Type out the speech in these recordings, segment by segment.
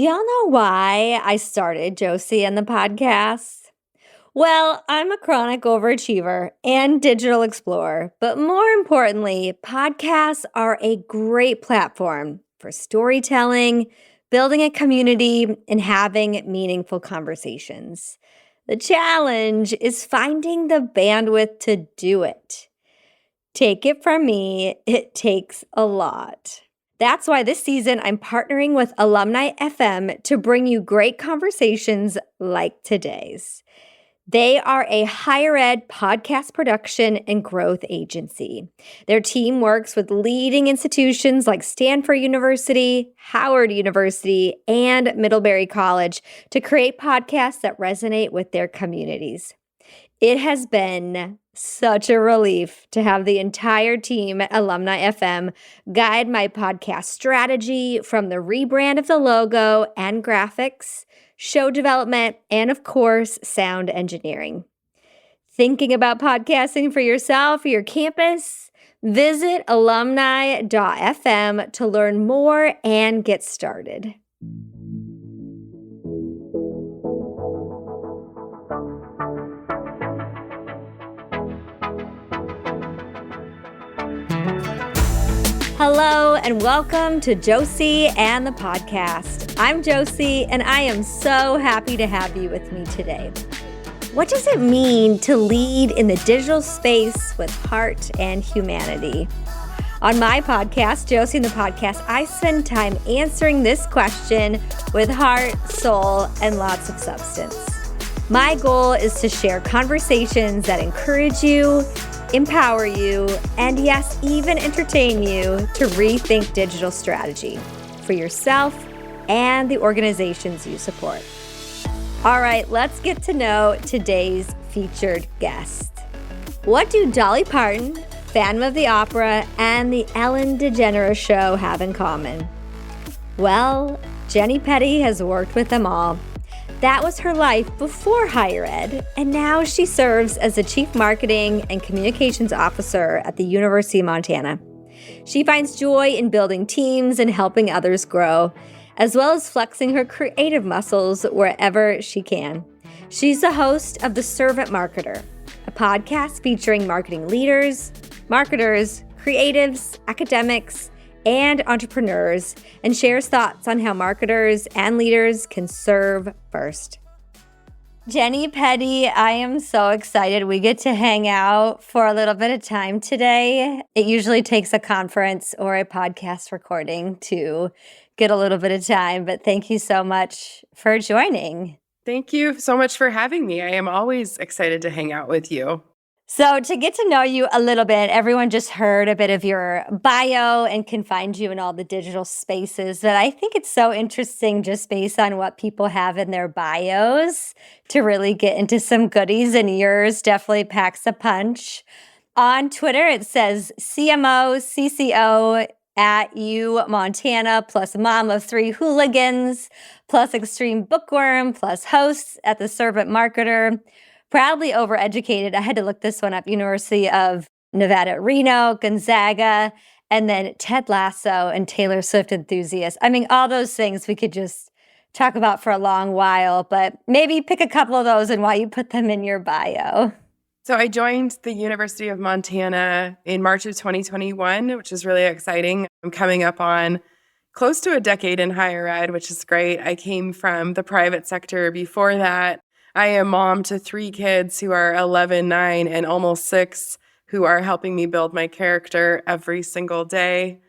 Do y'all know why I started Josie and the podcast? Well, I'm a chronic overachiever and digital explorer, but more importantly, podcasts are a great platform for storytelling, building a community, and having meaningful conversations. The challenge is finding the bandwidth to do it. Take it from me, it takes a lot. That's why this season I'm partnering with Alumni FM to bring you great conversations like today's. They are a higher ed podcast production and growth agency. Their team works with leading institutions like Stanford University, Howard University, and Middlebury College to create podcasts that resonate with their communities. It has been such a relief to have the entire team at Alumni FM guide my podcast strategy from the rebrand of the logo and graphics, show development, and of course, sound engineering. Thinking about podcasting for yourself or your campus? Visit alumni.fm to learn more and get started. Hello and welcome to Josie and the podcast. I'm Josie and I am so happy to have you with me today. What does it mean to lead in the digital space with heart and humanity? On my podcast, Josie and the podcast, I spend time answering this question with heart, soul, and lots of substance. My goal is to share conversations that encourage you, empower you, and yes, even entertain you to rethink digital strategy for yourself and the organizations you support. All right, let's get to know today's featured guest. What do Dolly Parton, Phantom of the Opera, and the Ellen DeGeneres Show have in common? Well, Jenny Petty has worked with them all. That was her life before higher ed, and now she serves as the Chief Marketing and Communications Officer at the University of Montana. She finds joy in building teams and helping others grow, as well as flexing her creative muscles wherever she can. She's the host of The Servant Marketer, a podcast featuring marketing leaders, marketers, creatives, academics, and entrepreneurs, and shares thoughts on how marketers and leaders can serve first. Jenny Petty, I am so excited we get to hang out for a little bit of time today. It usually takes a conference or a podcast recording to get a little bit of time, but thank you so much for joining. Thank you so much for having me. I am always excited to hang out with you. So to get to know you a little bit, everyone just heard a bit of your bio and can find you in all the digital spaces. But I think it's so interesting just based on what people have in their bios to really get into some goodies, and yours definitely packs a punch. On Twitter, it says CMO, CCO at U Montana, plus mom of 3 hooligans, plus extreme bookworm, plus hosts at The Servant Marketer. Proudly overeducated. I had to look this one up. University of Nevada at Reno, Gonzaga, and then Ted Lasso and Taylor Swift enthusiast. I mean, all those things we could just talk about for a long while, but maybe pick a couple of those and why you put them in your bio. So I joined the University of Montana in March of 2021, which is really exciting. I'm coming up on close to a decade in higher ed, which is great. I came from the private sector before that. I am mom to 3 kids who are 11, 9, and almost 6, who are helping me build my character every single day.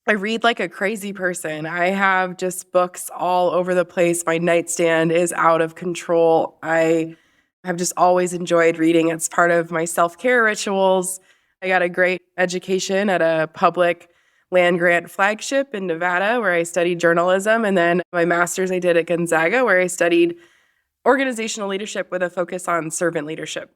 I read like a crazy person. I have just books all over the place. My nightstand is out of control. I have just always enjoyed reading. It's part of my self-care rituals. I got a great education at a public land-grant flagship in Nevada where I studied journalism. And then my master's I did at Gonzaga where I studied organizational leadership with a focus on servant leadership.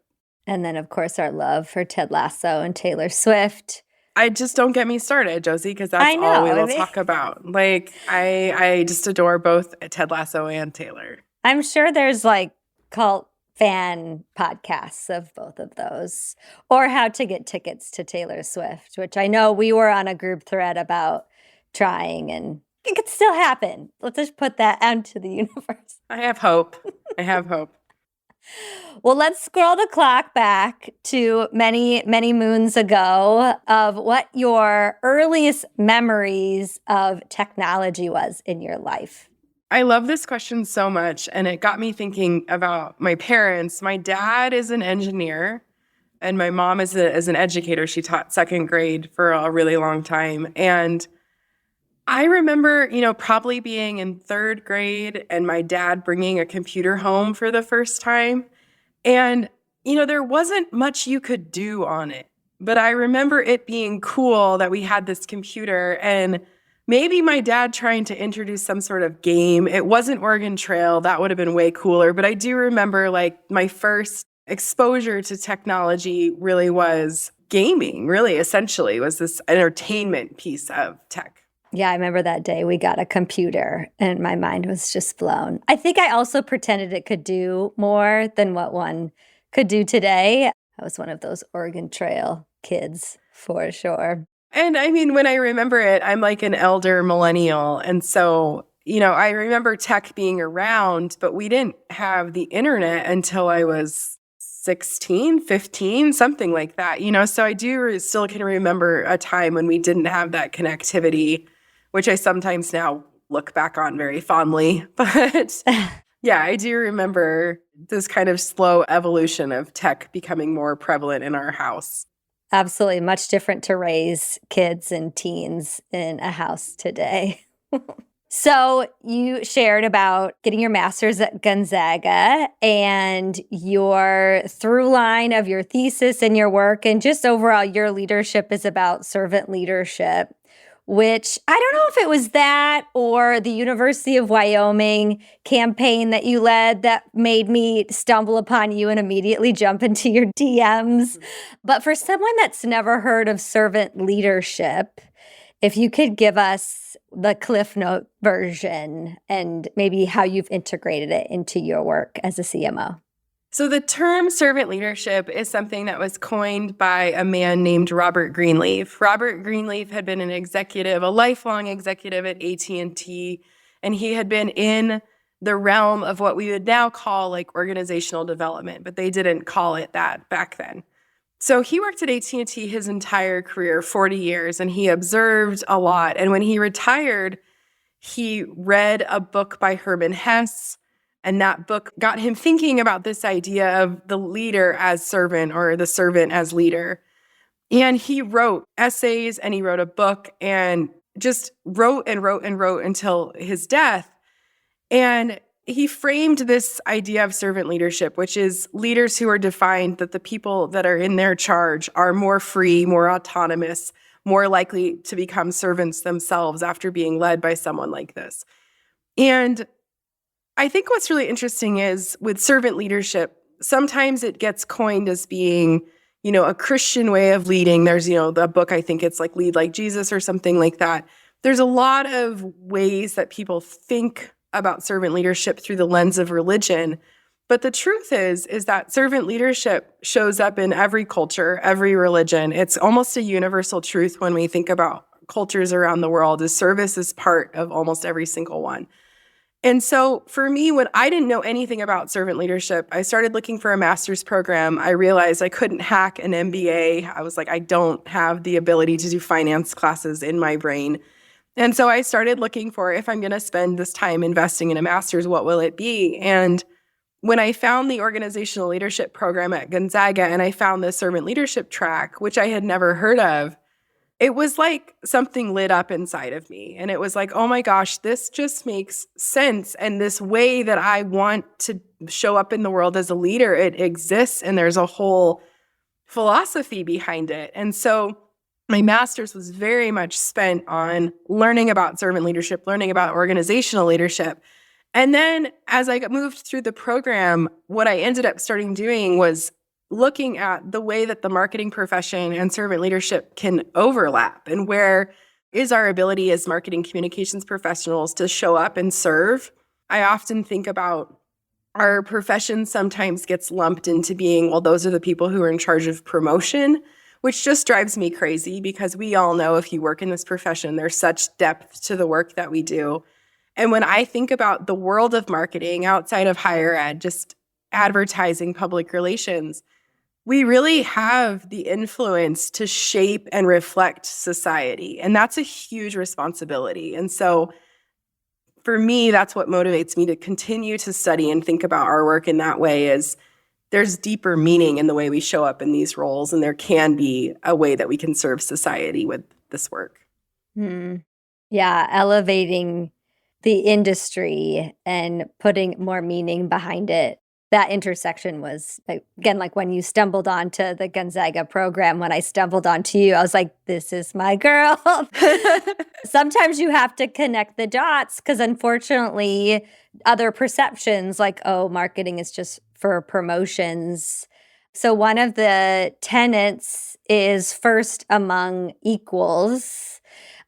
And then, of course, our love for Ted Lasso and Taylor Swift. I just don't get me started, Josie, because that's all we will talk about. Like, I just adore both Ted Lasso and Taylor. I'm sure there's like cult fan podcasts of both of those, or how to get tickets to Taylor Swift, which I know we were on a group thread about trying, and it could still happen. Let's just put that out into the universe. I have hope. I have hope. Well, let's scroll the clock back to many, many moons ago of what your earliest memories of technology was in your life. I love this question so much, and it got me thinking about my parents. My dad is an engineer, and my mom is an educator. She taught second grade for a really long time. And I remember, probably being in third grade and my dad bringing a computer home for the first time. And, there wasn't much you could do on it. But I remember it being cool that we had this computer, and maybe my dad trying to introduce some sort of game. It wasn't Oregon Trail. That would have been way cooler. But I do remember my first exposure to technology really was gaming, really essentially was this entertainment piece of tech. Yeah, I remember that day we got a computer and my mind was just blown. I think I also pretended it could do more than what one could do today. I was one of those Oregon Trail kids for sure. And I mean, when I remember it, I'm like an elder millennial. And so, I remember tech being around, but we didn't have the internet until I was 16, 15, something like that, So I still can remember a time when we didn't have that connectivity, which I sometimes now look back on very fondly. But yeah, I do remember this kind of slow evolution of tech becoming more prevalent in our house. Absolutely. Much different to raise kids and teens in a house today. So you shared about getting your master's at Gonzaga and your through line of your thesis and your work and just overall your leadership is about servant leadership, which I don't know if it was that or the University of Wyoming campaign that you led that made me stumble upon you and immediately jump into your DMs. But for someone that's never heard of servant leadership, if you could give us the Cliff Note version and maybe how you've integrated it into your work as a CMO. So the term servant leadership is something that was coined by a man named Robert Greenleaf. Robert Greenleaf had been a lifelong executive at AT&T, and he had been in the realm of what we would now call organizational development, but they didn't call it that back then. So he worked at AT&T his entire career, 40 years, and he observed a lot. And when he retired, he read a book by Herman Hesse, and that book got him thinking about this idea of the leader as servant or the servant as leader. And he wrote essays and he wrote a book and just wrote and wrote and wrote until his death. And he framed this idea of servant leadership, which is leaders who are defined that the people that are in their charge are more free, more autonomous, more likely to become servants themselves after being led by someone like this. And I think what's really interesting is with servant leadership, sometimes it gets coined as being, a Christian way of leading. There's, the book, I think it's Lead Like Jesus or something like that. There's a lot of ways that people think about servant leadership through the lens of religion. But the truth is that servant leadership shows up in every culture, every religion. It's almost a universal truth when we think about cultures around the world, is service is part of almost every single one. And so for me, when I didn't know anything about servant leadership, I started looking for a master's program. I realized I couldn't hack an MBA. I was like, I don't have the ability to do finance classes in my brain. And so I started looking for, if I'm going to spend this time investing in a master's, what will it be? And when I found the organizational leadership program at Gonzaga and I found the servant leadership track, which I had never heard of, it was like something lit up inside of me. And it was like, oh my gosh, this just makes sense. And this way that I want to show up in the world as a leader, it exists. And there's a whole philosophy behind it. And so my master's was very much spent on learning about servant leadership, learning about organizational leadership. And then as I moved through the program, what I ended up starting doing was looking at the way that the marketing profession and servant leadership can overlap and where is our ability as marketing communications professionals to show up and serve. I often think about our profession sometimes gets lumped into being, well, those are the people who are in charge of promotion, which just drives me crazy because we all know if you work in this profession, there's such depth to the work that we do. And when I think about the world of marketing outside of higher ed, just advertising, public relations, we really have the influence to shape and reflect society. And that's a huge responsibility. And so for me, that's what motivates me to continue to study and think about our work in that way is there's deeper meaning in the way we show up in these roles. And there can be a way that we can serve society with this work. Yeah, elevating the industry and putting more meaning behind it. That intersection was, again, like when you stumbled onto the Gonzaga program, when I stumbled onto you, I was like, this is my girl. Sometimes you have to connect the dots because unfortunately, other perceptions like, oh, marketing is just for promotions. So one of the tenets is first among equals.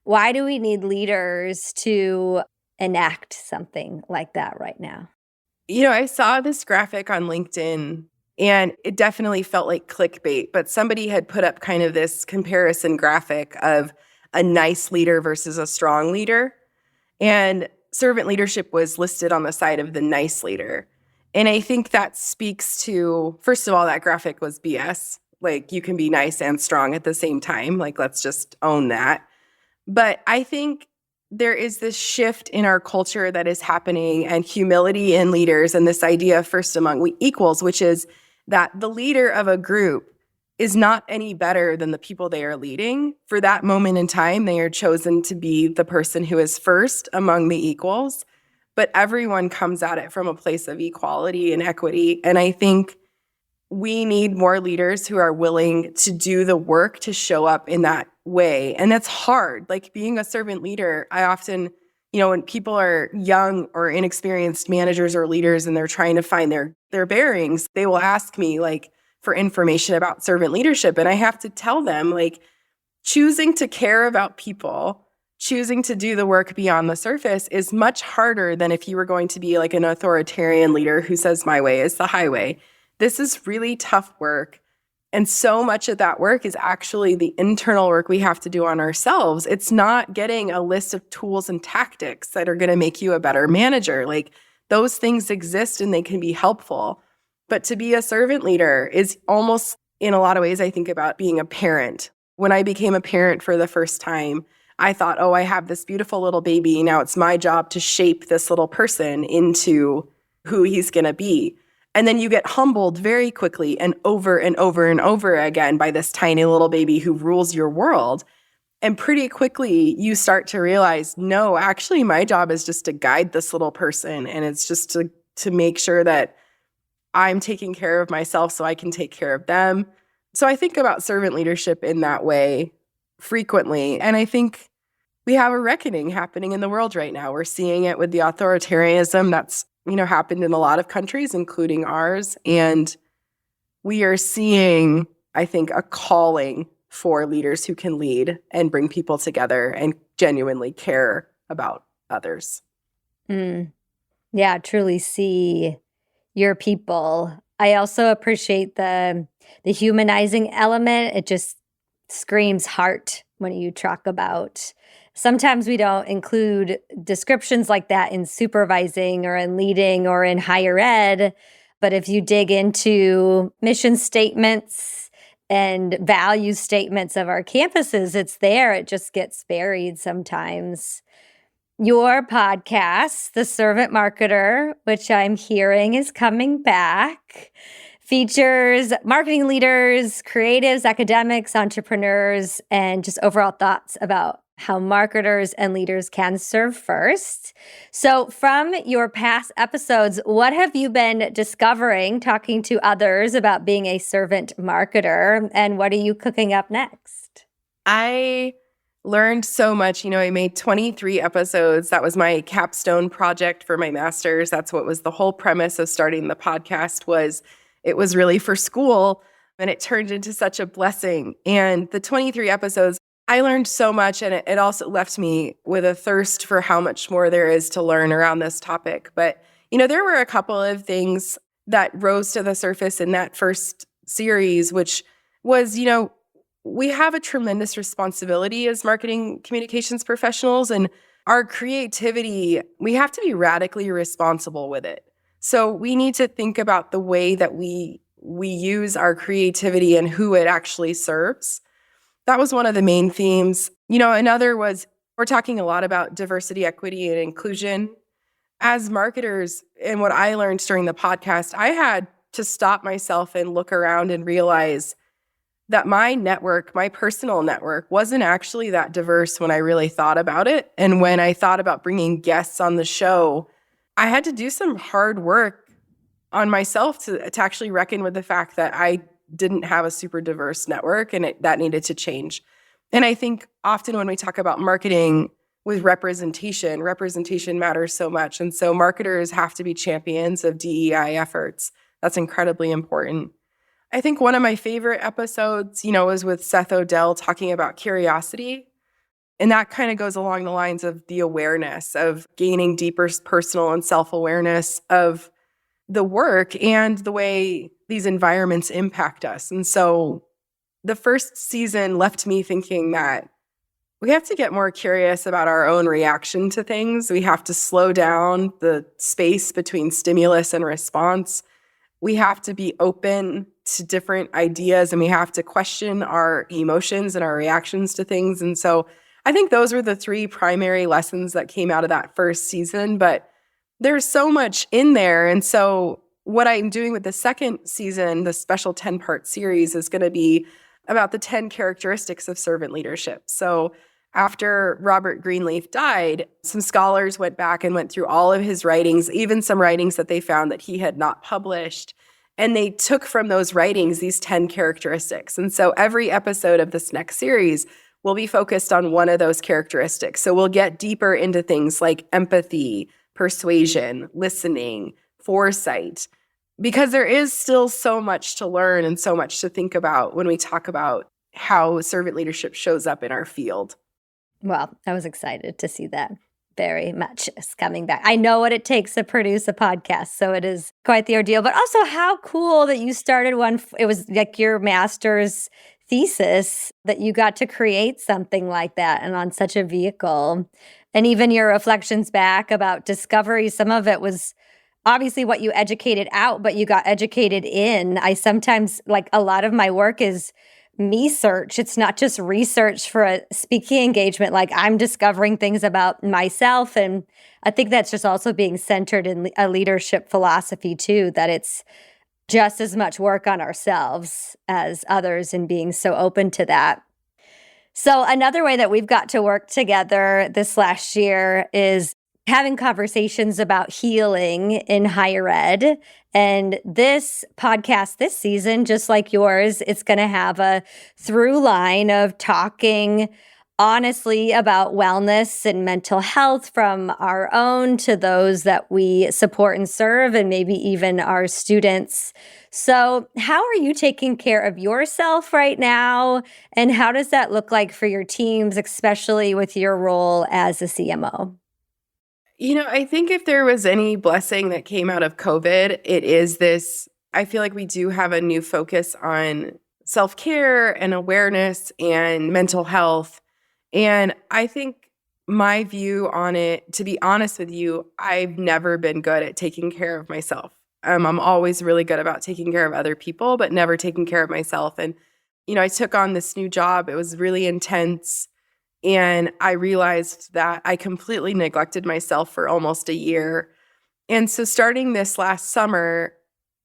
Why do we need leaders to enact something like that right now? I saw this graphic on LinkedIn and it definitely felt like clickbait, but somebody had put up kind of this comparison graphic of a nice leader versus a strong leader. And servant leadership was listed on the side of the nice leader. And I think that speaks to, first of all, that graphic was BS. Like you can be nice and strong at the same time. Like let's just own that. But I think there is this shift in our culture that is happening and humility in leaders and this idea of first among equals, which is that the leader of a group is not any better than the people they are leading. For that moment in time, they are chosen to be the person who is first among the equals, but everyone comes at it from a place of equality and equity. And I think we need more leaders who are willing to do the work to show up in that way. And that's hard. Like being a servant leader, I often, when people are young or inexperienced managers or leaders and they're trying to find their bearings, they will ask me like for information about servant leadership. And I have to tell them like choosing to care about people, choosing to do the work beyond the surface is much harder than if you were going to be like an authoritarian leader who says my way is the highway. This is really tough work. And so much of that work is actually the internal work we have to do on ourselves. It's not getting a list of tools and tactics that are going to make you a better manager. Like those things exist and they can be helpful. But to be a servant leader is almost, in a lot of ways, I think about being a parent. When I became a parent for the first time, I thought, oh, I have this beautiful little baby. Now it's my job to shape this little person into who he's going to be. And then you get humbled very quickly and over and over again by this tiny little baby who rules your world. And pretty quickly you start to realize, no, actually my job is just to guide this little person. And it's just to make sure that I'm taking care of myself so I can take care of them. So I think about servant leadership in that way frequently. And I think we have a reckoning happening in the world right now. We're seeing it with the authoritarianism that's happened in a lot of countries, including ours. And we are seeing, I think, a calling for leaders who can lead and bring people together and genuinely care about others. Yeah, truly see your people. I also appreciate the humanizing element. It just screams heart when you talk about. Sometimes we don't include descriptions like that in supervising or in leading or in higher ed. But if you dig into mission statements and value statements of our campuses, it's there. It just gets buried sometimes. Your podcast, The Servant Marketer, which I'm hearing is coming back, features marketing leaders, creatives, academics, entrepreneurs, and just overall thoughts about how marketers and leaders can serve first. So from your past episodes, what have you been discovering, talking to others about being a servant marketer, and what are you cooking up next? I learned so much. I made 23 episodes. That was my capstone project for my master's. That's what was the whole premise of starting the podcast was it was really for school, and it turned into such a blessing. And the 23 episodes, I learned so much, and it also left me with a thirst for how much more there is to learn around this topic. But, there were a couple of things that rose to the surface in that first series, which was, we have a tremendous responsibility as marketing communications professionals, and our creativity, we have to be radically responsible with it. So we need to think about the way that we use our creativity and who it actually serves. That was one of the main themes. Another was we're talking a lot about diversity, equity, and inclusion. As marketers, and what I learned during the podcast, I had to stop myself and look around and realize that my network, my personal network, wasn't actually that diverse when I really thought about it. And when I thought about bringing guests on the show, I had to do some hard work on myself to actually reckon with the fact that I didn't have a super diverse network, and that needed to change. And I think often when we talk about marketing with representation matters so much. And so marketers have to be champions of DEI efforts. That's incredibly important. I think one of my favorite episodes, was with Seth Odell talking about curiosity. And that kind of goes along the lines of the awareness of gaining deeper personal and self-awareness of the work and the way these environments impact us. And so the first season left me thinking that we have to get more curious about our own reaction to things. We have to slow down the space between stimulus and response. We have to be open to different ideas, and we have to question our emotions and our reactions to things. And so I think those were the three primary lessons that came out of that first season, but there's so much in there. And so what I'm doing with the second season, the special 10-part series, is going to be about the 10 characteristics of servant leadership. So after Robert Greenleaf died, some scholars went back and went through all of his writings, even some writings that they found that he had not published. And they took from those writings these 10 characteristics. And so every episode of this next series will be focused on one of those characteristics. So we'll get deeper into things like empathy, persuasion, listening, foresight, because there is still so much to learn and so much to think about when we talk about how servant leadership shows up in our field. Well, I was excited to see that. Very much is coming back. I know what it takes to produce a podcast, so it is quite the ordeal. But also how cool that you started one. It was like your master's thesis that you got to create something like that and on such a vehicle. And even your reflections back about discovery, some of it was obviously what you educated out, but you got educated in. I sometimes, like, a lot of my work is me search. It's not just research for a speaking engagement. Like, I'm discovering things about myself. And I think that's just also being centered in a leadership philosophy too, that it's just as much work on ourselves as others and being so open to that. So another way that we've got to work together this last year is having conversations about healing in higher ed. And this podcast this season, just like yours, it's going to have a through line of talking honestly about wellness and mental health, from our own to those that we support and serve, and maybe even our students. So how are you taking care of yourself right now? And how does that look like for your teams, especially with your role as a CMO? I think if there was any blessing that came out of COVID, it is this. I feel like we do have a new focus on self-care and awareness and mental health. And I think my view on it, to be honest with you, I've never been good at taking care of myself. I'm always really good about taking care of other people, but never taking care of myself. And, I took on this new job. It was really intense. And I realized that I completely neglected myself for almost a year. And so starting this last summer,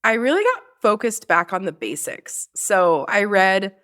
I really got focused back on the basics. So I read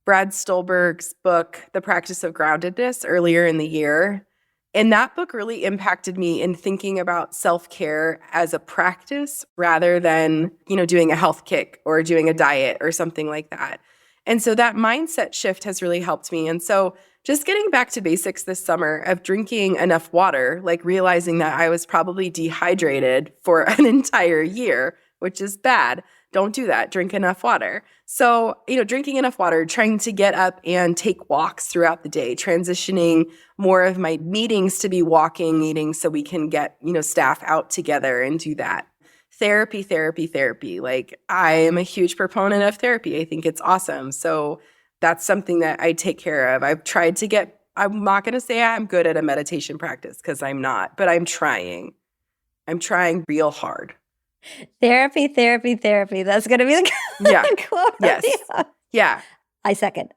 Brad Stulberg's book, The Practice of Groundedness, earlier in the year. And that book really impacted me in thinking about self-care as a practice rather than, doing a health kick or doing a diet or something like that. And so that mindset shift has really helped me. And so just getting back to basics this summer of drinking enough water, like realizing that I was probably dehydrated for an entire year, which is bad. Don't do that. Drink enough water. So, drinking enough water, trying to get up and take walks throughout the day, transitioning more of my meetings to be walking meetings so we can get, staff out together and do that. Therapy. Like, I am a huge proponent of therapy. I think it's awesome. So that's something that I take care of. I'm not going to say I'm good at a meditation practice because I'm not, but I'm trying. I'm trying real hard. Therapy, therapy, therapy. That's going to be the Yeah. quote. Yes. Yeah. I second.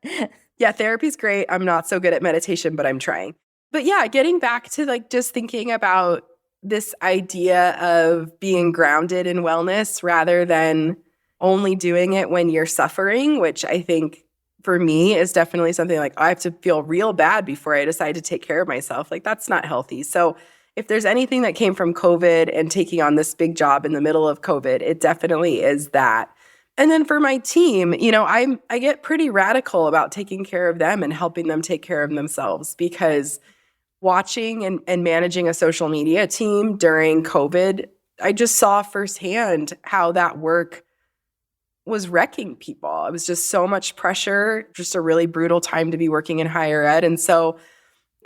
Yeah, therapy's great. I'm not so good at meditation, but I'm trying. But yeah, getting back to like just thinking about this idea of being grounded in wellness rather than only doing it when you're suffering, which I think for me is definitely something like I have to feel real bad before I decide to take care of myself. Like that's not healthy. So if there's anything that came from COVID and taking on this big job in the middle of COVID, it definitely is that. And then for my team, I get pretty radical about taking care of them and helping them take care of themselves, because watching and managing a social media team during COVID, I just saw firsthand how that work was wrecking people. It was just so much pressure, just a really brutal time to be working in higher ed. And so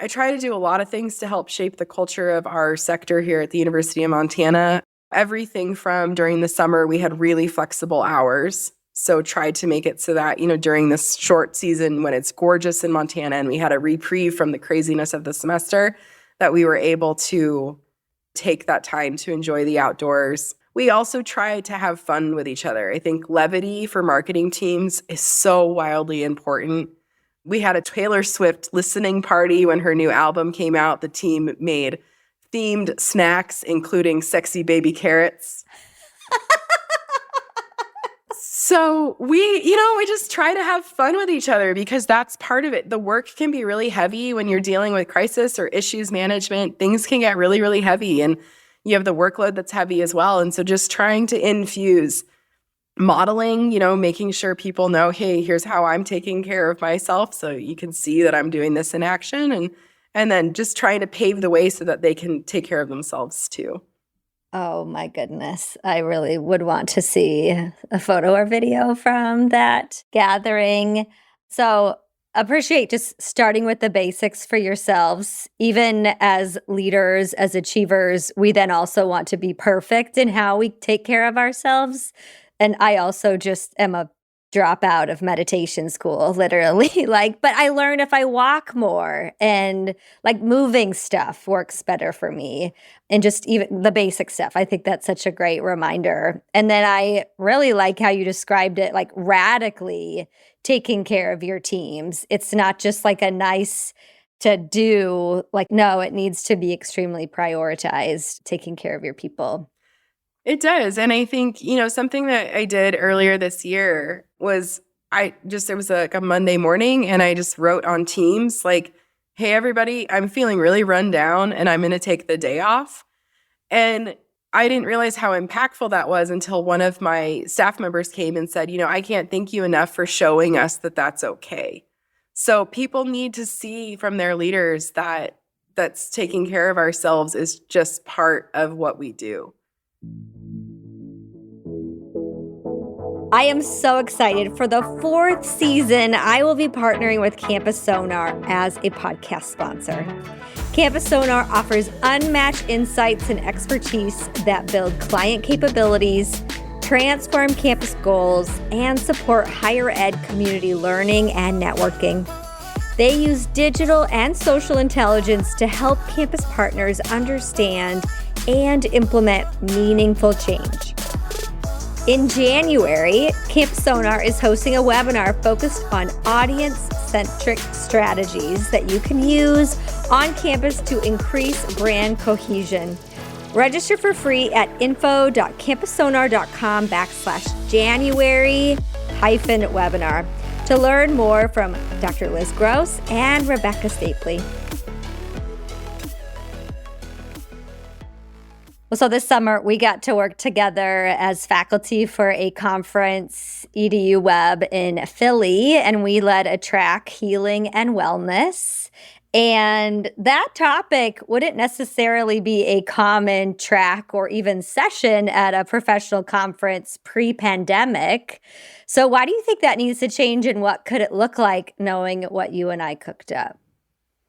I try to do a lot of things to help shape the culture of our sector here at the University of Montana. Everything from during the summer, we had really flexible hours. So tried to make it so that, during this short season when it's gorgeous in Montana and we had a reprieve from the craziness of the semester, that we were able to take that time to enjoy the outdoors. We also try to have fun with each other. I think levity for marketing teams is so wildly important. We had a Taylor Swift listening party when her new album came out. The team made themed snacks, including sexy baby carrots. So we just try to have fun with each other because that's part of it. The work can be really heavy when you're dealing with crisis or issues management. Things can get really, really heavy, and you have the workload that's heavy as well. And so just trying to infuse modeling, making sure people know, hey, here's how I'm taking care of myself so you can see that I'm doing this in action, and then just trying to pave the way so that they can take care of themselves too. Oh my goodness. I really would want to see a photo or video from that gathering. So appreciate just starting with the basics for yourselves. Even as leaders, as achievers, we then also want to be perfect in how we take care of ourselves. And I also just am a dropout of meditation school, literally. But I learned if I walk more and moving stuff works better for me, and just even the basic stuff. I think that's such a great reminder. And then I really like how you described it, radically taking care of your teams. It's not just a nice to do, no, it needs to be extremely prioritized, taking care of your people. It does. And I think, something that I did earlier this year was it was a Monday morning, and I just wrote on Teams, hey, everybody, I'm feeling really run down and I'm going to take the day off. And I didn't realize how impactful that was until one of my staff members came and said, I can't thank you enough for showing us that that's okay. So people need to see from their leaders that that's taking care of ourselves is just part of what we do. I am so excited. For the 4th season, I will be partnering with Campus Sonar as a podcast sponsor. Campus Sonar offers unmatched insights and expertise that build client capabilities, transform campus goals, and support higher ed community learning and networking. They use digital and social intelligence to help campus partners understand and implement meaningful change. In January, Campus Sonar is hosting a webinar focused on audience-centric strategies that you can use on campus to increase brand cohesion. Register for free at info.campussonar.com/January-webinar to learn more from Dr. Liz Gross and Rebecca Stapley. Well, so this summer, we got to work together as faculty for a conference, EDU Web, in Philly, and we led a track, Healing and Wellness. And that topic wouldn't necessarily be a common track or even session at a professional conference pre-pandemic. So why do you think that needs to change, and what could it look like knowing what you and I cooked up?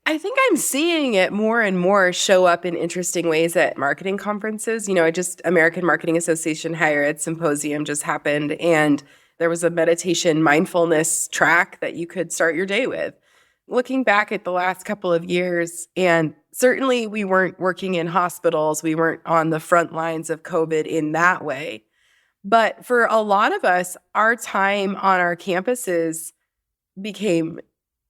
I think I'm seeing it more and more show up in interesting ways at marketing conferences. American Marketing Association Higher Ed Symposium just happened, and There was a meditation mindfulness track that you could start your day with. Looking back at the last couple of years, and certainly we weren't working in hospitals, we weren't on the front lines of COVID in that way. But for a lot of us, our time on our campuses became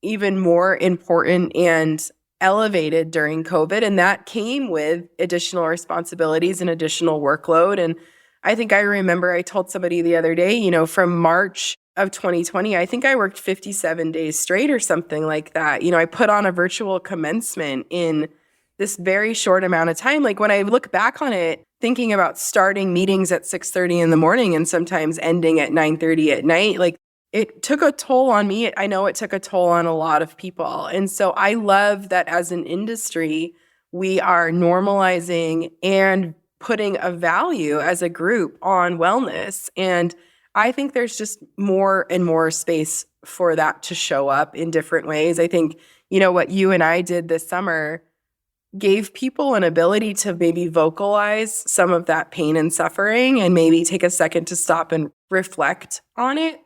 even more important and elevated during COVID. And that came with additional responsibilities and additional workload. And I think I remember I told somebody the other day, from March of 2020, I think I worked 57 days straight or something like that. I put on a virtual commencement in this very short amount of time. Like when I look back on it, thinking about starting meetings at 6:30 in the morning and sometimes ending at 9:30 at night, like it took a toll on me. I know it took a toll on a lot of people. And so I love that as an industry, we are normalizing and putting a value as a group on wellness. And I think there's just more and more space for that to show up in different ways. I think, what you and I did this summer gave people an ability to maybe vocalize some of that pain and suffering and maybe take a second to stop and reflect on it.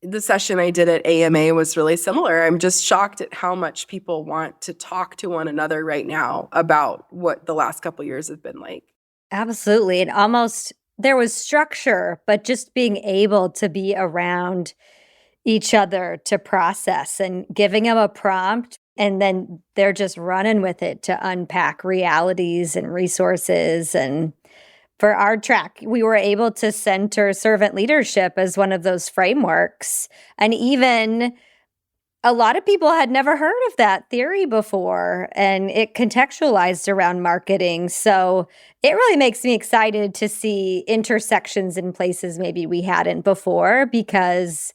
The session I did at AMA was really similar. I'm just shocked at how much people want to talk to one another right now about what the last couple of years have been like. Absolutely. And almost there was structure, but just being able to be around each other to process and giving them a prompt. And then they're just running with it to unpack realities and resources. And for our track, we were able to center servant leadership as one of those frameworks. And even a lot of people had never heard of that theory before, and it contextualized around marketing. So it really makes me excited to see intersections in places maybe we hadn't before, because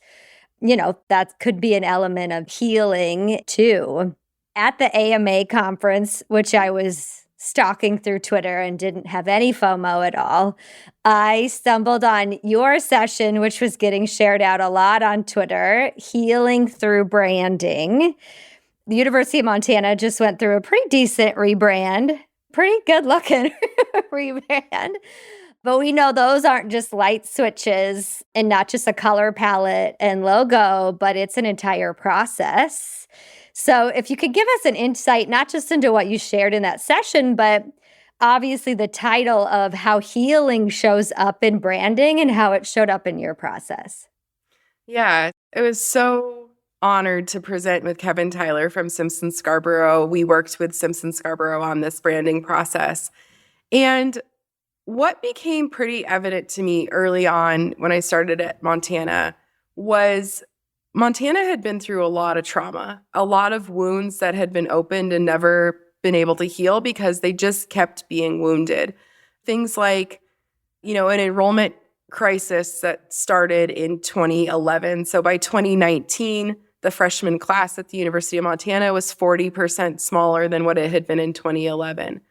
that could be an element of healing too. At the AMA conference, which I was stalking through Twitter and didn't have any FOMO at all, I stumbled on your session, which was getting shared out a lot on Twitter, Healing Through Branding. The University of Montana just went through a pretty decent rebrand, pretty good looking rebrand. But we know those aren't just light switches and not just a color palette and logo, but it's an entire process. So if you could give us an insight, not just into what you shared in that session, but obviously the title of how healing shows up in branding and how it showed up in your process. Yeah, it was so honored to present with Kevin Tyler from Simpson Scarborough. We worked with Simpson Scarborough on this branding process. And what became pretty evident to me early on when I started at Montana was Montana had been through a lot of trauma, a lot of wounds that had been opened and never been able to heal because they just kept being wounded. Things like, an enrollment crisis that started in 2011. So by 2019, the freshman class at the University of Montana was 40% smaller than what it had been in 2011.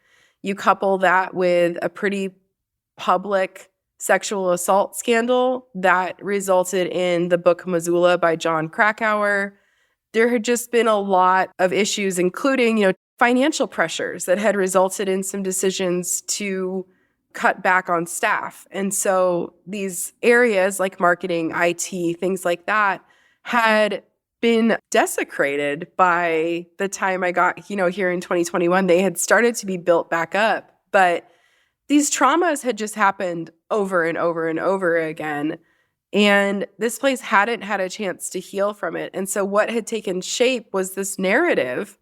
You couple that with a pretty public sexual assault scandal that resulted in the book Missoula by John Krakauer. There had just been a lot of issues, including, financial pressures that had resulted in some decisions to cut back on staff. And so these areas like marketing, IT, things like that had been desecrated by the time I got, here in 2021. They had started to be built back up. But these traumas had just happened over and over and over again. And this place hadn't had a chance to heal from it. And so what had taken shape was this narrative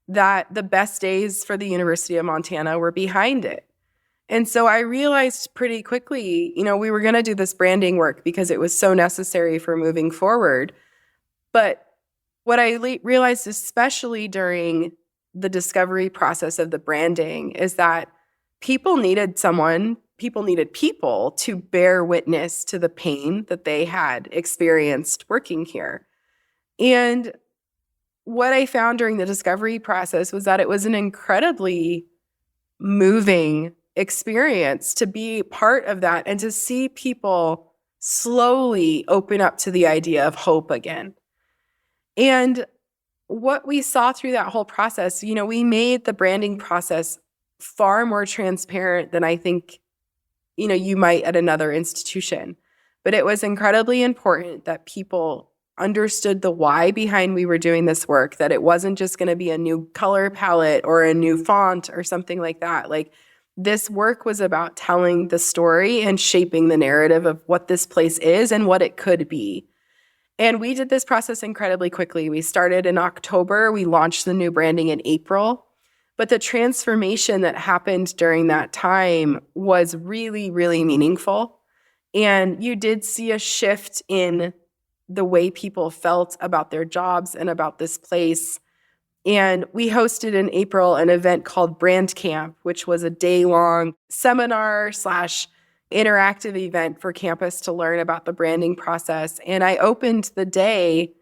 that the best days for the University of Montana were behind it. And so I realized pretty quickly, we were going to do this branding work because it was so necessary for moving forward. But what I realized, especially during the discovery process of the branding, is that people needed people to bear witness to the pain that they had experienced working here. And what I found during the discovery process was that it was an incredibly moving experience to be part of that and to see people slowly open up to the idea of hope again. And what we saw through that whole process, we made the branding process far more transparent than I think, you might at another institution. But it was incredibly important that people understood the why behind we were doing this work, that it wasn't just going to be a new color palette or a new font or something like that. Like, this work was about telling the story and shaping the narrative of what this place is and what it could be. And we did this process incredibly quickly. We started in October. We launched the new branding in April. But the transformation that happened during that time was really, really meaningful. And you did see a shift in the way people felt about their jobs and about this place. And we hosted in April an event called Brand Camp, which was a day-long seminar / interactive event for campus to learn about the branding process. And I opened the day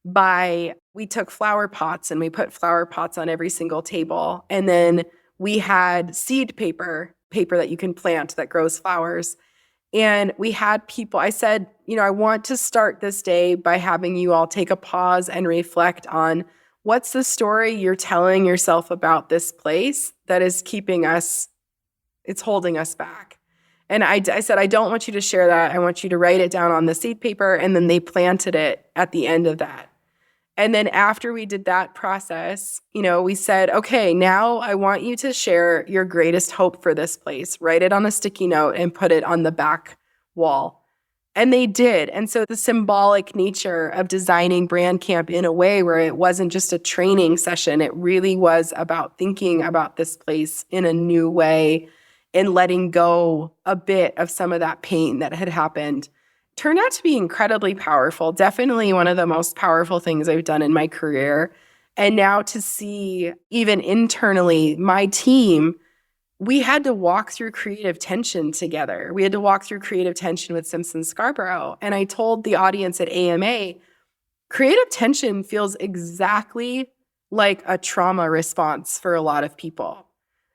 we took flower pots and we put flower pots on every single table. And then we had seed paper that you can plant that grows flowers. And we had people, I said, I want to start this day by having you all take a pause and reflect on what's the story you're telling yourself about this place that is it's holding us back. And I said, I don't want you to share that. I want you to write it down on the seed paper. And then they planted it at the end of that. And then after we did that process, we said, okay, now I want you to share your greatest hope for this place. Write it on a sticky note and put it on the back wall. And they did. And so the symbolic nature of designing Brand Camp in a way where it wasn't just a training session, it really was about thinking about this place in a new way and letting go a bit of some of that pain that had happened, turned out to be incredibly powerful. Definitely one of the most powerful things I've done in my career. And now to see, even internally, my team, we had to walk through creative tension together. We had to walk through creative tension with Simpson Scarborough. And I told the audience at AMA, creative tension feels exactly like a trauma response for a lot of people.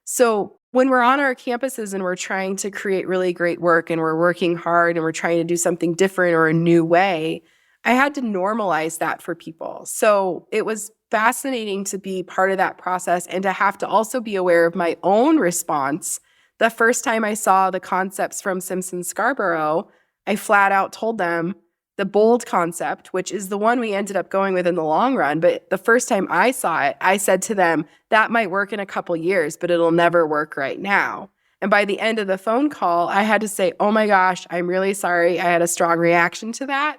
So when we're on our campuses and we're trying to create really great work and we're working hard and we're trying to do something different or a new way, I had to normalize that for people. So it was fascinating to be part of that process and to have to also be aware of my own response. The first time I saw the concepts from Simpson Scarborough, I flat out told them the bold concept, which is the one we ended up going with in the long run. But the first time I saw it, I said to them, that might work in a couple years, but it'll never work right now. And by the end of the phone call, I had to say, oh my gosh, I'm really sorry. I had a strong reaction to that.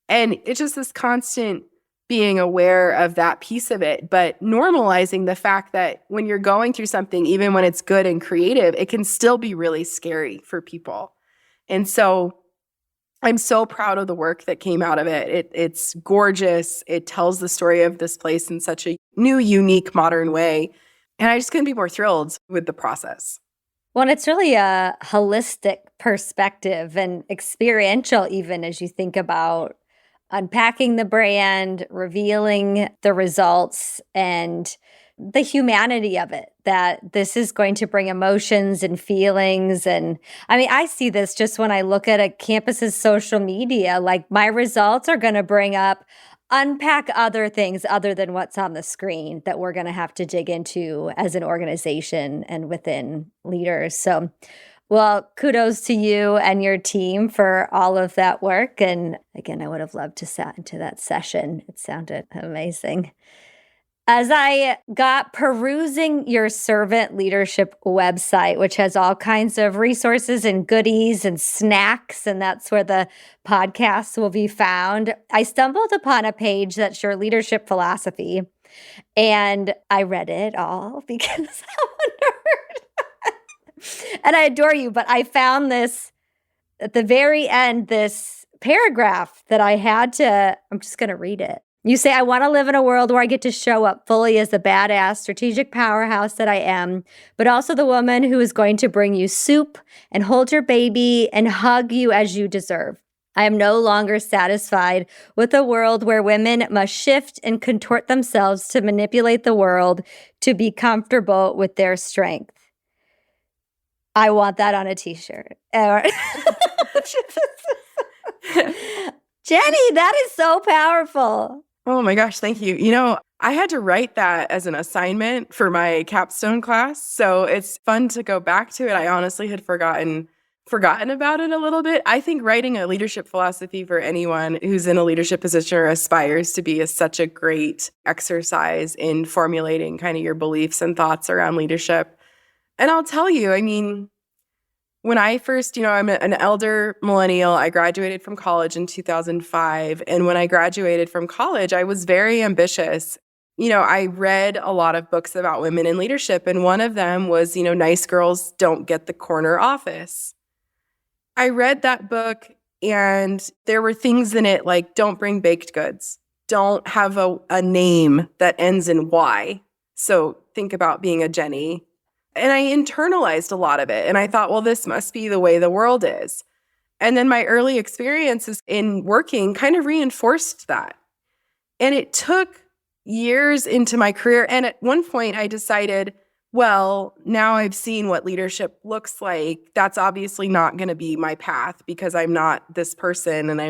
And it's just this constant being aware of that piece of it, but normalizing the fact that when you're going through something, even when it's good and creative, it can still be really scary for people. And so I'm so proud of the work that came out of it. It's gorgeous. It tells the story of this place in such a new, unique, modern way. And I just couldn't be more thrilled with the process. Well, it's really a holistic perspective and experiential, even as you think about unpacking the brand, revealing the results, and the humanity of it, that this is going to bring emotions and feelings. And I mean, I see this just when I look at a campus's social media, like my results are going to unpack other things other than what's on the screen that we're going to have to dig into as an organization and within leaders. So, well, kudos to you and your team for all of that work. And again, I would have loved to sat into that session. It sounded amazing. As I got perusing your servant leadership website, which has all kinds of resources and goodies and snacks, and that's where the podcasts will be found, I stumbled upon a page that's your leadership philosophy. And I read it all because I'm a nerd. And I adore you, but I found this at the very end, this paragraph that I'm just going to read it. You say, I want to live in a world where I get to show up fully as the badass, strategic powerhouse that I am, but also the woman who is going to bring you soup and hold your baby and hug you as you deserve. I am no longer satisfied with a world where women must shift and contort themselves to manipulate the world to be comfortable with their strength. I want that on a t-shirt. Jenny, that is so powerful. Oh my gosh, thank you. I had to write that as an assignment for my capstone class, so it's fun to go back to it. I honestly had forgotten forgotten about it a little bit. I think writing a leadership philosophy for anyone who's in a leadership position or aspires to be is such a great exercise in formulating kind of your beliefs and thoughts around leadership. And I'll tell you, I mean, when I first, I'm an elder millennial. I graduated from college in 2005. And when I graduated from college, I was very ambitious. I read a lot of books about women in leadership. And one of them was, Nice Girls Don't Get the Corner Office. I read that book and there were things in it like don't bring baked goods, don't have a name that ends in Y. So think about being a Jenny. And I internalized a lot of it. And I thought, well, this must be the way the world is. And then my early experiences in working kind of reinforced that. And it took years into my career. And at one point I decided, well, now I've seen what leadership looks like. That's obviously not going to be my path because I'm not this person and I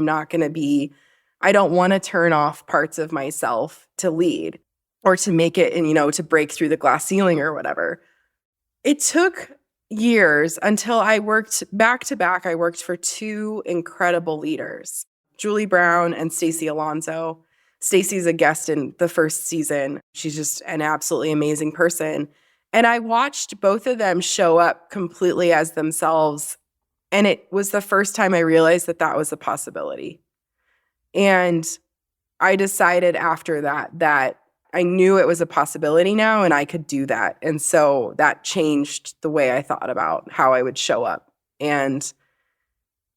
don't want to turn off parts of myself to lead or to make it and, to break through the glass ceiling or whatever. It took years until I worked back to back. I worked for two incredible leaders, Julie Brown and Stacey Alonso. Stacey's a guest in the first season. She's just an absolutely amazing person. And I watched both of them show up completely as themselves. And it was the first time I realized that was a possibility. And I decided after that I knew it was a possibility now and I could do that. And so that changed the way I thought about how I would show up. And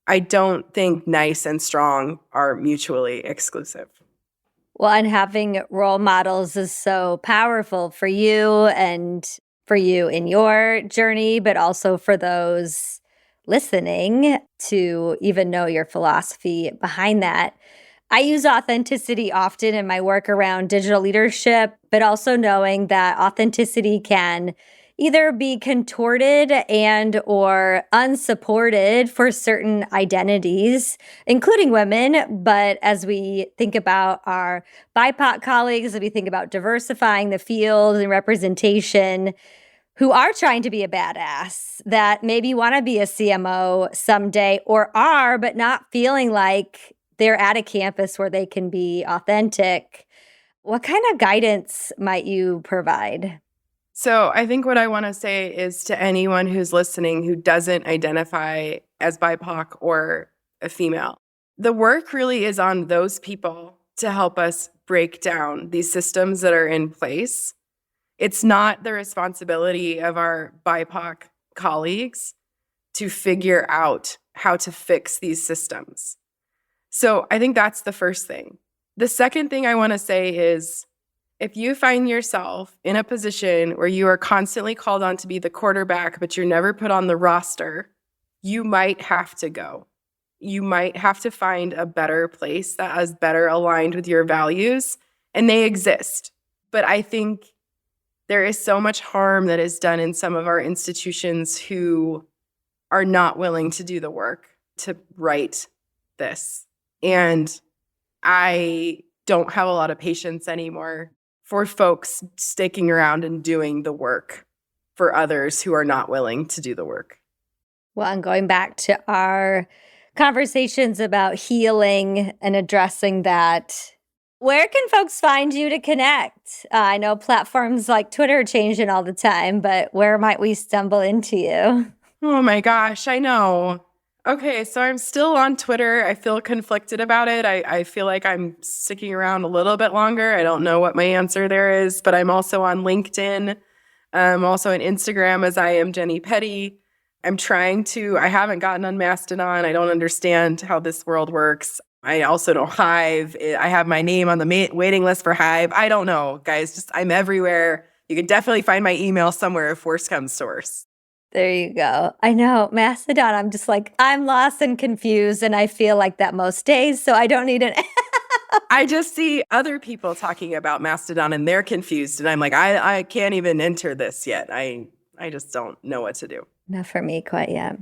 I don't think nice and strong are mutually exclusive. Well, and having role models is so powerful for you and for you in your journey, but also for those listening to even know your philosophy behind that. I use authenticity often in my work around digital leadership, but also knowing that authenticity can either be contorted and or unsupported for certain identities, including women. But as we think about our BIPOC colleagues, as we think about diversifying the field and representation, who are trying to be a badass, that maybe want to be a CMO someday or are, but not feeling like they're at a campus where they can be authentic. What kind of guidance might you provide? So I think what I want to say is to anyone who's listening who doesn't identify as BIPOC or a female, the work really is on those people to help us break down these systems that are in place. It's not the responsibility of our BIPOC colleagues to figure out how to fix these systems. So I think that's the first thing. The second thing I want to say is if you find yourself in a position where you are constantly called on to be the quarterback, but you're never put on the roster, you might have to go. You might have to find a better place that is better aligned with your values, and they exist. But I think there is so much harm that is done in some of our institutions who are not willing to do the work to right this. And I don't have a lot of patience anymore for folks sticking around and doing the work for others who are not willing to do the work. Well, and going back to our conversations about healing and addressing that, where can folks find you to connect? I know platforms like Twitter are changing all the time, but where might we stumble into you? Oh my gosh, I know. Okay, so I'm still on Twitter. I feel conflicted about it. I feel like I'm sticking around a little bit longer. I don't know what my answer there is, but I'm also on LinkedIn. I'm also on Instagram as I am Jenny Petty. I haven't gotten on Mastodon. I don't understand how this world works. I also know Hive. I have my name on the waiting list for Hive. I don't know, guys. I'm everywhere. You can definitely find my email somewhere if worse comes to worse. There you go. I know. Mastodon, I'm just like, I'm lost and confused, and I feel like that most days, so I don't need an I just see other people talking about Mastodon, and they're confused, and I'm like, I can't even enter this yet. I just don't know what to do. Not for me quite yet.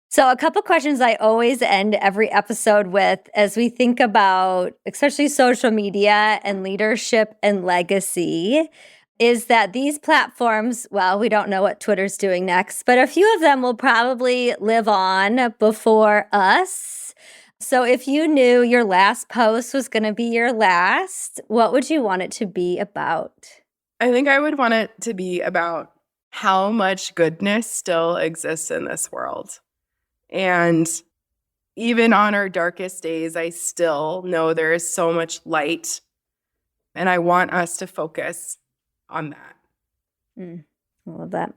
So a couple questions I always end every episode with as we think about especially social media and leadership and legacy is that these platforms, well, we don't know what Twitter's doing next, but a few of them will probably live on before us. So if you knew your last post was going to be your last, what would you want it to be about? I think I would want it to be about how much goodness still exists in this world. And even on our darkest days, I still know there is so much light. And I want us to focus on that. I love that.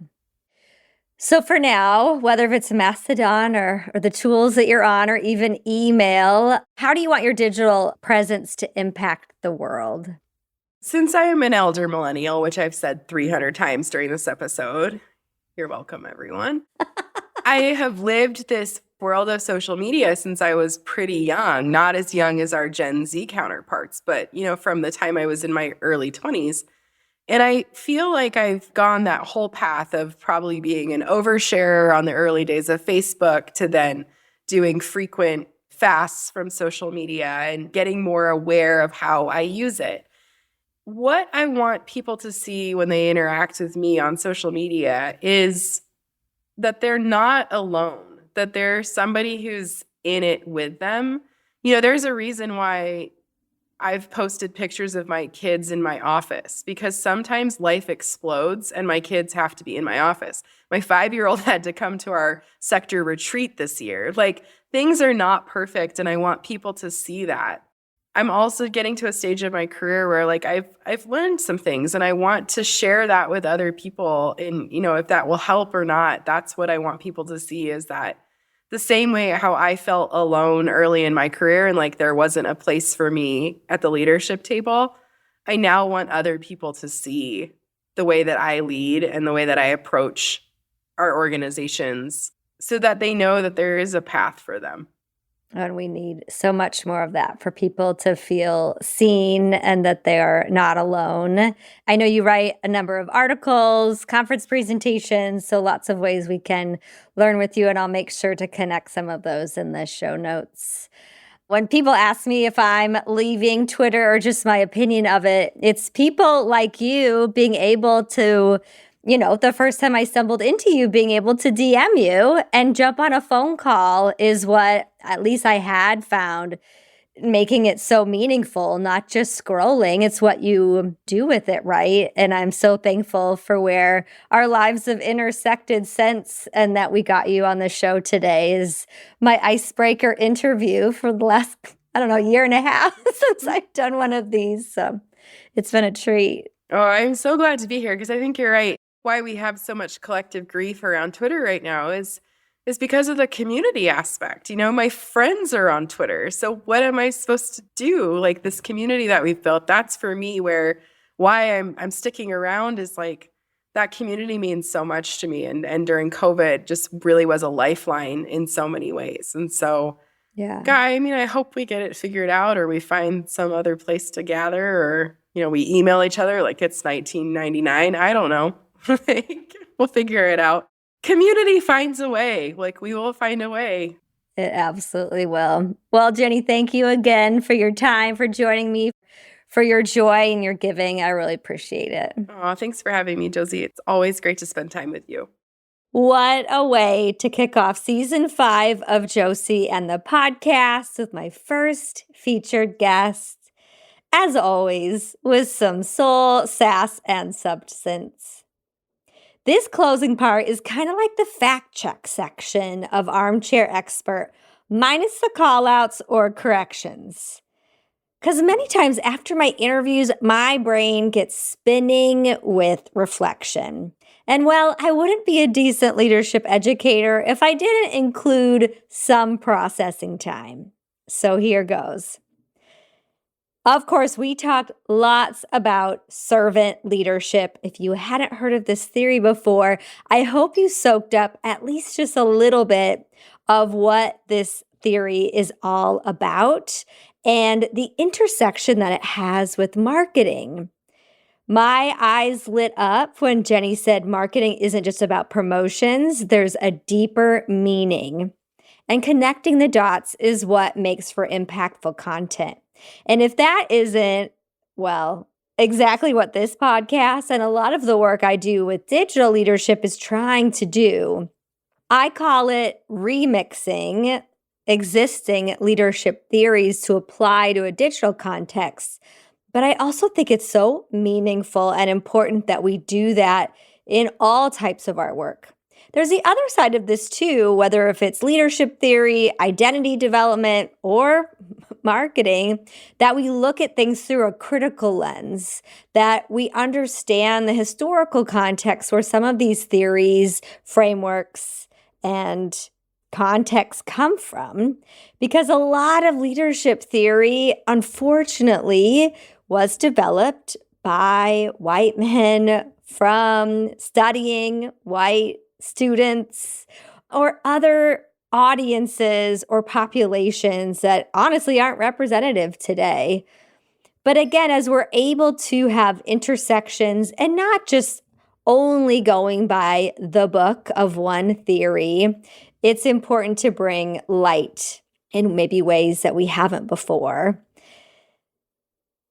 So for now, whether it's Mastodon or the tools that you're on or even email, how do you want your digital presence to impact the world? Since I am an elder millennial, which I've said 300 times during this episode, you're welcome, everyone. I have lived this world of social media since I was pretty young, not as young as our Gen Z counterparts, but, from the time I was in my early 20s. And I feel like I've gone that whole path of probably being an oversharer on the early days of Facebook to then doing frequent fasts from social media and getting more aware of how I use it. What I want people to see when they interact with me on social media is that they're not alone, that there's somebody who's in it with them. There's a reason why I've posted pictures of my kids in my office, because sometimes life explodes and my kids have to be in my office. My 5-year-old had to come to our sector retreat this year. Things are not perfect, and I want people to see that. I'm also getting to a stage of my career where I've learned some things, and I want to share that with other people. And if that will help or not, that's what I want people to see, is that the same way how I felt alone early in my career and there wasn't a place for me at the leadership table, I now want other people to see the way that I lead and the way that I approach our organizations so that they know that there is a path for them. And we need so much more of that for people to feel seen and that they are not alone. I know you write a number of articles, conference presentations, so lots of ways we can learn with you, and I'll make sure to connect some of those in the show notes. When people ask me if I'm leaving Twitter or just my opinion of it, it's people like you being able to, the first time I stumbled into you, being able to DM you and jump on a phone call is what at least I had found making it so meaningful, not just scrolling. It's what you do with it, right? And I'm so thankful for where our lives have intersected since, and that we got you on the show today is my icebreaker interview for the last, year and a half since I've done one of these. So it's been a treat. Oh, I'm so glad to be here, because I think you're right. Why we have so much collective grief around Twitter right now is because of the community aspect. My friends are on Twitter. So what am I supposed to do? This community that we've built, that's for me why I'm sticking around, is that community means so much to me. And during COVID just really was a lifeline in so many ways. And so, yeah, I hope we get it figured out, or we find some other place to gather, or, we email each other like it's 1999. I don't know. We'll figure it out. Community finds a way. We will find a way. It absolutely will. Well, Jenny, thank you again for your time, for joining me, for your joy and your giving. I really appreciate it. Oh, thanks for having me, Josie. It's always great to spend time with you. What a way to kick off season 5 of Josie and the podcast with my first featured guest, as always, with some soul, sass, and substance. This closing part is kind of like the fact check section of Armchair Expert, minus the callouts or corrections. Because many times after my interviews, my brain gets spinning with reflection. And well, I wouldn't be a decent leadership educator if I didn't include some processing time. So here goes. Of course, we talked lots about servant leadership. If you hadn't heard of this theory before, I hope you soaked up at least just a little bit of what this theory is all about and the intersection that it has with marketing. My eyes lit up when Jenny said marketing isn't just about promotions. There's a deeper meaning. And connecting the dots is what makes for impactful content. And if that isn't, well, exactly what this podcast and a lot of the work I do with digital leadership is trying to do. I call it remixing existing leadership theories to apply to a digital context. But I also think it's so meaningful and important that we do that in all types of our work. There's the other side of this too, whether if it's leadership theory, identity development, or marketing, that we look at things through a critical lens, that we understand the historical context where some of these theories, frameworks, and contexts come from. Because a lot of leadership theory, unfortunately, was developed by white men from studying white students or other audiences or populations that honestly aren't representative today. But again, as we're able to have intersections and not just only going by the book of one theory, it's important to bring light in maybe ways that we haven't before.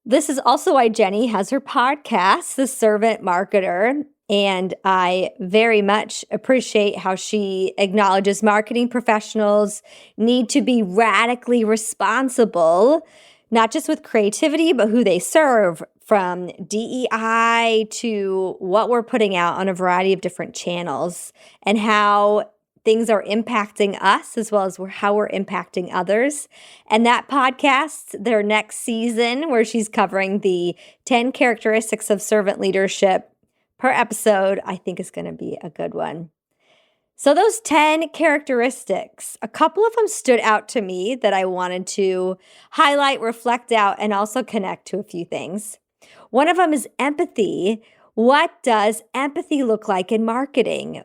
This is also why Jenny has her podcast, The Servant Marketer. And I very much appreciate how she acknowledges marketing professionals need to be radically responsible, not just with creativity, but who they serve, from DEI to what we're putting out on a variety of different channels, and how things are impacting us as well as how we're impacting others. And that podcast, their next season, where she's covering the 10 characteristics of servant leadership per episode, I think is going to be a good one. So those 10 characteristics, a couple of them stood out to me that I wanted to highlight, reflect out, and also connect to a few things. One of them is empathy. What does empathy look like in marketing?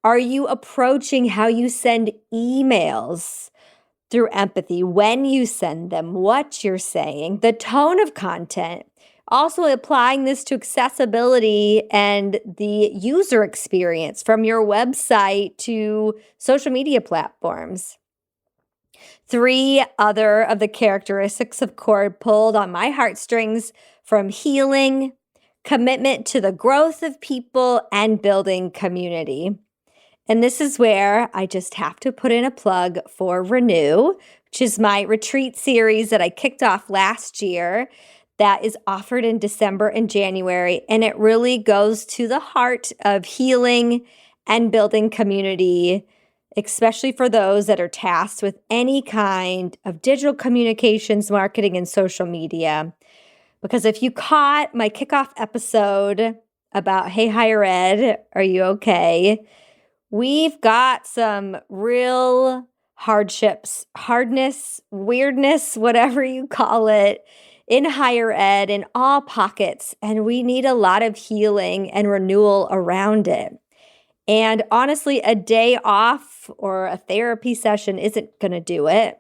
Are you approaching how you send emails through empathy, when you send them, what you're saying, the tone of content? Also applying this to accessibility and the user experience from your website to social media platforms. 3 other of the characteristics of cord pulled on my heartstrings from healing, commitment to the growth of people, and building community. And this is where I just have to put in a plug for Renew, which is my retreat series that I kicked off last year that is offered in December and January. And it really goes to the heart of healing and building community, especially for those that are tasked with any kind of digital communications, marketing, and social media. Because if you caught my kickoff episode about, hey, higher ed, are you okay? We've got some real hardships, hardness, weirdness, whatever you call it, in higher ed in all pockets. And we need a lot of healing and renewal around it. And honestly, a day off or a therapy session isn't going to do it.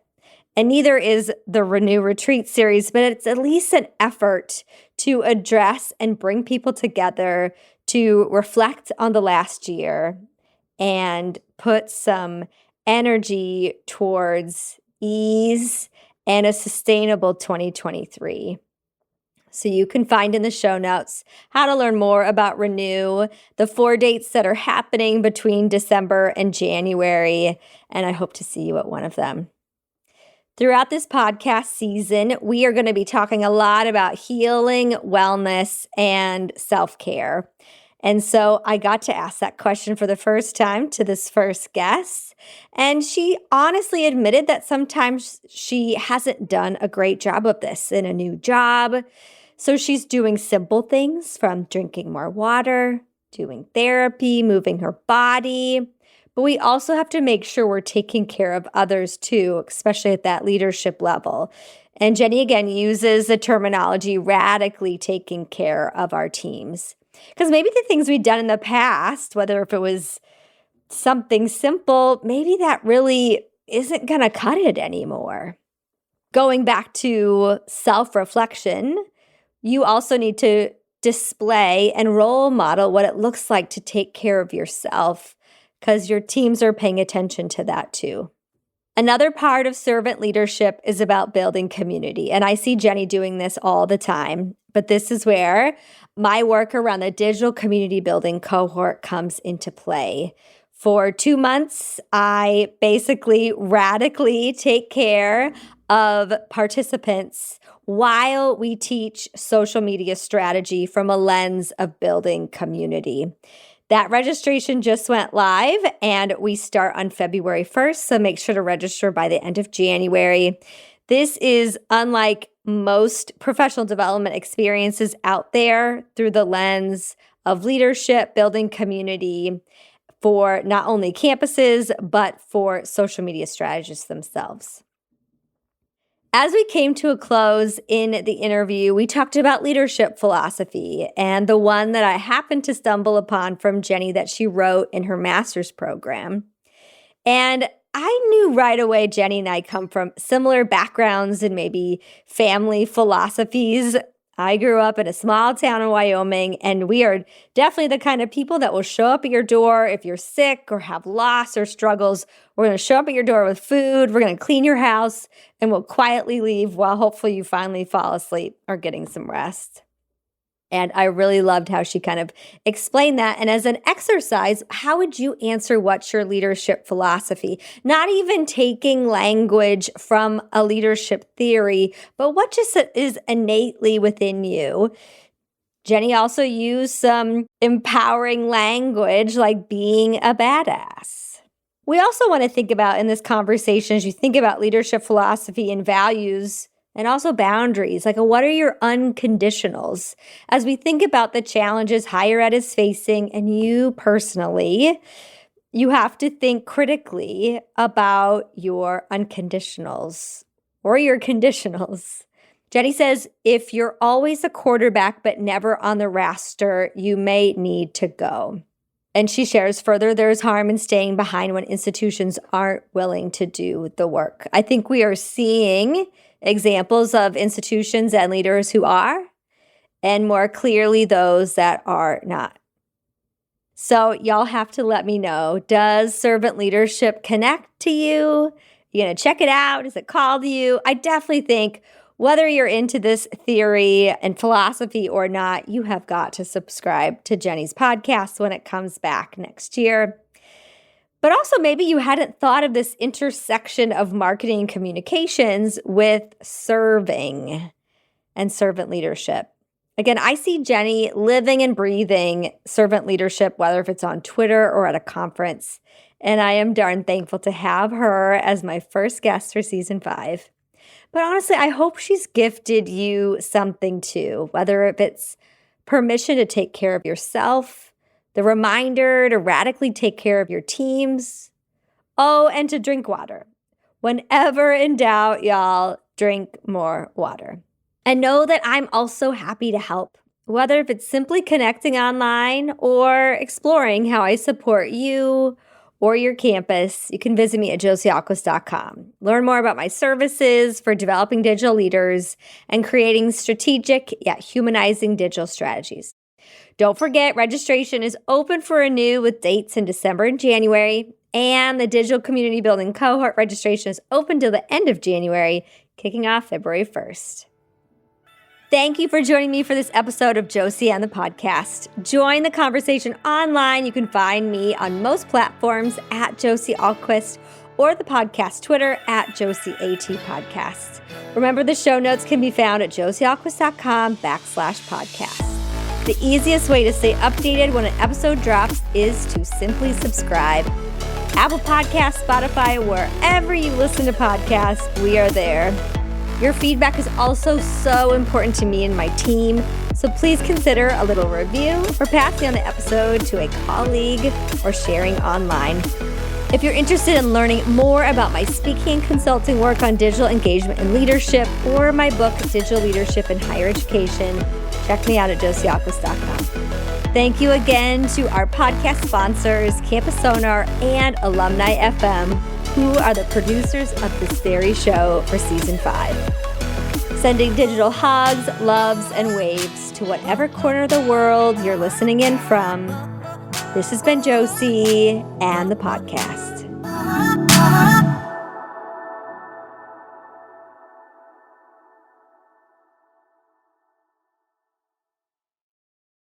And neither is the Renew Retreat series, but it's at least an effort to address and bring people together to reflect on the last year and put some energy towards ease and a sustainable 2023. So you can find in the show notes how to learn more about Renew, the 4 dates that are happening between December and January, and I hope to see you at one of them. Throughout this podcast season, we are going to be talking a lot about healing, wellness, and self-care. And so I got to ask that question for the first time to this first guest. And she honestly admitted that sometimes she hasn't done a great job of this in a new job. So she's doing simple things from drinking more water, doing therapy, moving her body. But we also have to make sure we're taking care of others too, especially at that leadership level. And Jenny, again, uses the terminology radically taking care of our teams. Because maybe the things we've done in the past, whether if it was something simple, maybe that really isn't going to cut it anymore. Going back to self-reflection, you also need to display and role model what it looks like to take care of yourself, because your teams are paying attention to that too. Another part of servant leadership is about building community. And I see Jenny doing this all the time. But this is where my work around the digital community building cohort comes into play. For 2 months, I basically radically take care of participants while we teach social media strategy from a lens of building community. That registration just went live and we start on February 1st, so make sure to register by the end of January. This is unlike most professional development experiences out there through the lens of leadership, building community for not only campuses, but for social media strategists themselves. As we came to a close in the interview, we talked about leadership philosophy and the one that I happened to stumble upon from Jenny that she wrote in her master's program. And I knew right away Jenny and I come from similar backgrounds and maybe family philosophies. I grew up in a small town in Wyoming, and we are definitely the kind of people that will show up at your door if you're sick or have loss or struggles. We're going to show up at your door with food. We're going to clean your house, and we'll quietly leave while hopefully you finally fall asleep or getting some rest. And I really loved how she kind of explained that. And as an exercise, how would you answer what's your leadership philosophy? Not even taking language from a leadership theory, but what just is innately within you. Jenny also used some empowering language like being a badass. We also want to think about in this conversation, as you think about leadership philosophy and values, and also boundaries, like what are your unconditionals? As we think about the challenges higher ed is facing and you personally, you have to think critically about your unconditionals or your conditionals. Jenny says, if you're always a quarterback but never on the raster, you may need to go. And she shares further, there's harm in staying behind when institutions aren't willing to do the work. I think we are seeing examples of institutions and leaders who are, and more clearly those that are not. So y'all have to let me know, does servant leadership connect to you? You gonna check it out? Does it call to you? I definitely think whether you're into this theory and philosophy or not, you have got to subscribe to Jenny's podcast when it comes back next year. But also maybe you hadn't thought of this intersection of marketing and communications with serving and servant leadership. Again, I see Jenny living and breathing servant leadership, whether if it's on Twitter or at a conference. And I am darn thankful to have her as my first guest for season 5. But honestly, I hope she's gifted you something too, whether if it's permission to take care of yourself, the reminder to radically take care of your teams. Oh, and to drink water. Whenever in doubt, y'all, drink more water. And know that I'm also happy to help, whether if it's simply connecting online or exploring how I support you or your campus. You can visit me at josiealquist.com. Learn more about my services for developing digital leaders and creating strategic yet humanizing digital strategies. Don't forget, registration is open for renew with dates in December and January, and the Digital Community Building Cohort registration is open till the end of January, kicking off February 1st. Thank you for joining me for this episode of Josie and the podcast. Join the conversation online. You can find me on most platforms at Josie Alquist or the podcast Twitter at JosieAT Podcast. Remember, the show notes can be found at josiealquist.com/podcast. The easiest way to stay updated when an episode drops is to simply subscribe. Apple Podcasts, Spotify, wherever you listen to podcasts, we are there. Your feedback is also so important to me and my team, so please consider a little review or passing on the episode to a colleague or sharing online. If you're interested in learning more about my speaking and consulting work on digital engagement and leadership or my book, Digital Leadership in Higher Education, check me out at josiealquist.com. Thank you again to our podcast sponsors, Campus Sonar and Alumni FM, who are the producers of this very show for season 5. Sending digital hugs, loves, and waves to whatever corner of the world you're listening in from. This has been Josie and the podcast.